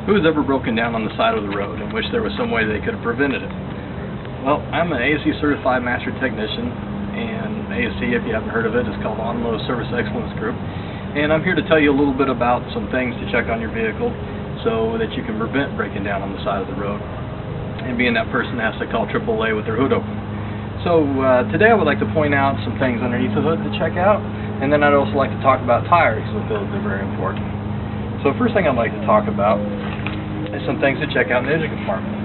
Who's ever broken down on the side of the road and wish there was some way they could have prevented it? Well, I'm an ASE certified master technician, and ASE, if you haven't heard of it, is called Automotive Service Excellence Group. And I'm here to tell you a little bit about some things to check on your vehicle so that you can prevent breaking down on the side of the road and being that person has to call AAA with their hood open. So today I would like to point out some things underneath the hood to check out, and then I'd also like to talk about tires because I feel they're very important. So first thing I'd like to talk about is some things to check out in the engine compartment.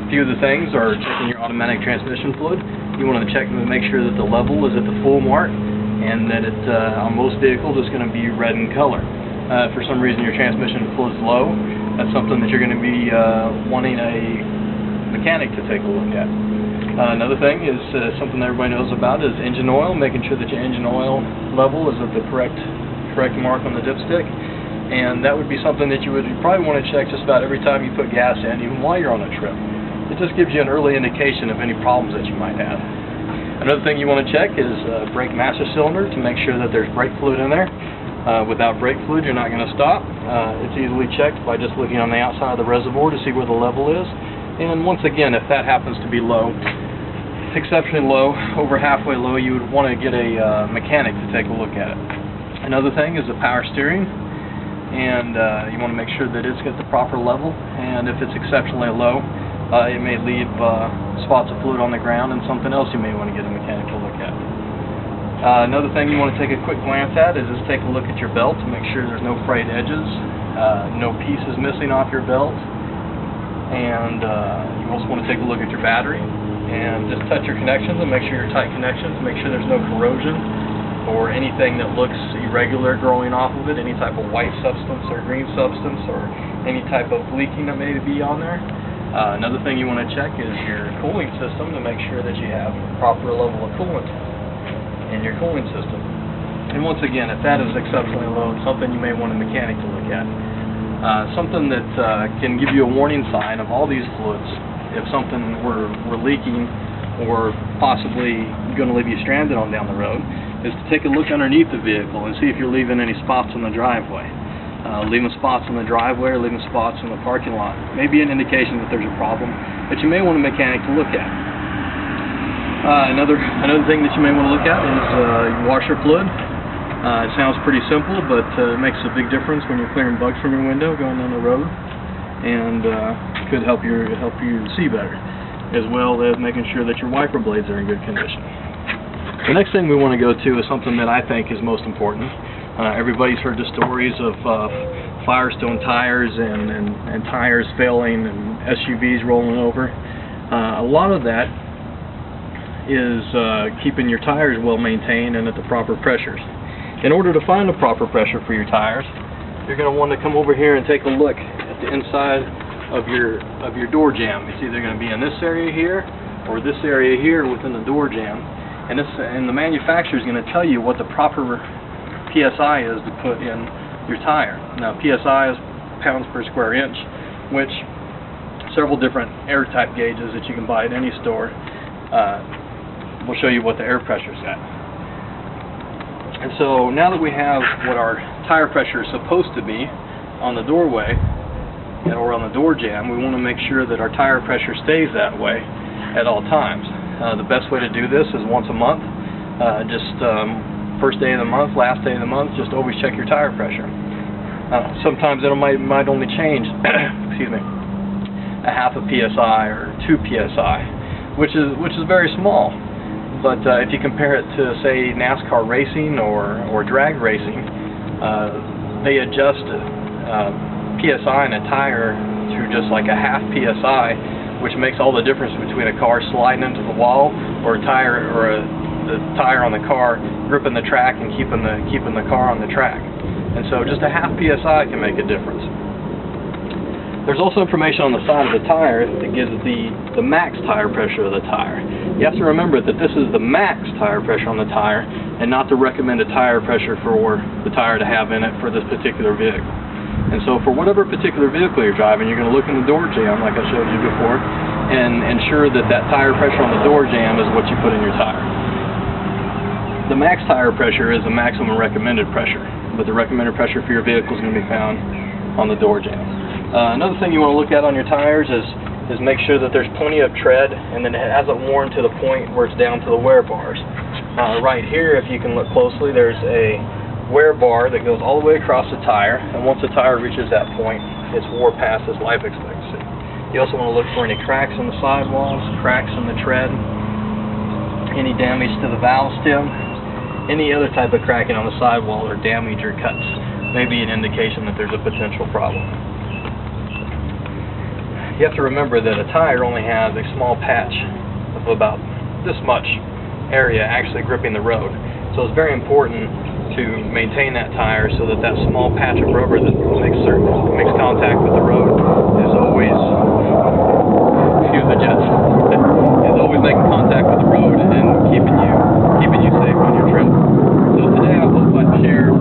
A few of the things are checking your automatic transmission fluid. You want to check to make sure that the level is at the full mark and that it, on most vehicles, it's going to be red in color. If for some reason your transmission fluid is low, that's something that you're going to be wanting a mechanic to take a look at. Another thing is something that everybody knows about is engine oil, making sure that your engine oil level is at the correct mark on the dipstick. And that would be something that you probably want to check just about every time you put gas in, even while you're on a trip. It just gives you an early indication of any problems that you might have. Another thing you want to check is brake master cylinder to make sure that there's brake fluid in there. Without brake fluid, you're not going to stop. It's easily checked by just looking on the outside of the reservoir to see where the level is. And once again, if that happens to be low, exceptionally low, over halfway low, you would want to get a mechanic to take a look at it. Another thing is the power steering, and you want to make sure that it's got the proper level, and if it's exceptionally low, it may leave spots of fluid on the ground and something else you may want to get a mechanic to look at. Another thing you want to take a quick glance at is just take a look at your belt to make sure there's no frayed edges, no pieces missing off your belt, and you also want to take a look at your battery and just touch your connections and make sure you're tight connections, make sure there's no corrosion or anything that looks irregular growing off of it, any type of white substance or green substance or any type of leaking that may be on there. Another thing you want to check is your cooling system to make sure that you have a proper level of coolant in your cooling system. And once again, if that is exceptionally low, it's something you may want a mechanic to look at. Something that can give you a warning sign of all these fluids, if something were leaking or possibly going to leave you stranded on down the road, is to take a look underneath the vehicle and see if you're leaving any spots on the driveway. Leaving spots on the driveway or leaving spots in the parking lot may be an indication that there's a problem that you may want a mechanic to look at. Another thing that you may want to look at is your washer fluid. It sounds pretty simple, but it makes a big difference when you're clearing bugs from your window going down the road, and could help you see better, as well as making sure that your wiper blades are in good condition. The next thing we want to go to is something that I think is most important. Everybody's heard the stories of Firestone tires and tires failing and SUVs rolling over. A lot of that is keeping your tires well maintained and at the proper pressures. In order to find the proper pressure for your tires, you're going to want to come over here and take a look at the inside of your door jamb. It's either going to be in this area here or this area here within the door jamb. And the manufacturer is going to tell you what the proper PSI is to put in your tire. Now, PSI is pounds per square inch, which several different air type gauges that you can buy at any store will show you what the air pressure is at. And so now that we have what our tire pressure is supposed to be on the doorway or on the door jamb, we want to make sure that our tire pressure stays that way at all times. The best way to do this is once a month. First day of the month, last day of the month, just always check your tire pressure. Sometimes it might only change excuse me, a half a PSI or 2 PSI, which is very small. But if you compare it to, say, NASCAR racing or drag racing, they adjust PSI in a tire to just like a half PSI, which makes all the difference between a car sliding into the wall or the tire on the car gripping the track and keeping the car on the track. And so just a half PSI can make a difference. There's also information on the side of the tire that gives the max tire pressure of the tire. You have to remember that this is the max tire pressure on the tire and not the recommended tire pressure for the tire to have in it for this particular vehicle. And so for whatever particular vehicle you're driving, you're going to look in the door jamb, like I showed you before, and ensure that that tire pressure on the door jamb is what you put in your tire. The max tire pressure is the maximum recommended pressure, but the recommended pressure for your vehicle is going to be found on the door jamb. Another thing you want to look at on your tires is make sure that there's plenty of tread and that it hasn't worn to the point where it's down to the wear bars. Right here, if you can look closely, there's a wear bar that goes all the way across the tire, and once the tire reaches that point, it's wore past its life expectancy. You also want to look for any cracks in the sidewalls, cracks in the tread, any damage to the valve stem, any other type of cracking on the sidewall or damage or cuts may be an indication that there's a potential problem. You have to remember that a tire only has a small patch of about this much area actually gripping the road. So it's very important to maintain that tire so that that small patch of rubber that makes contact with the road is always, excuse the jets, is always making contact with the road and keeping you safe on your trip. So today I hope I've shared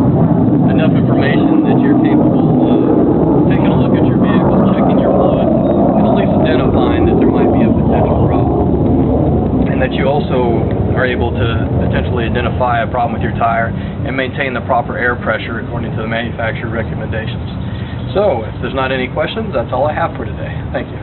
enough information that you're capable of taking a look at your vehicle, checking your fluid, and at least identifying that there might be a potential problem. And that you also are able to potentially identify a problem with your tire and maintain the proper air pressure according to the manufacturer recommendations. So, if there's not any questions, that's all I have for today. Thank you.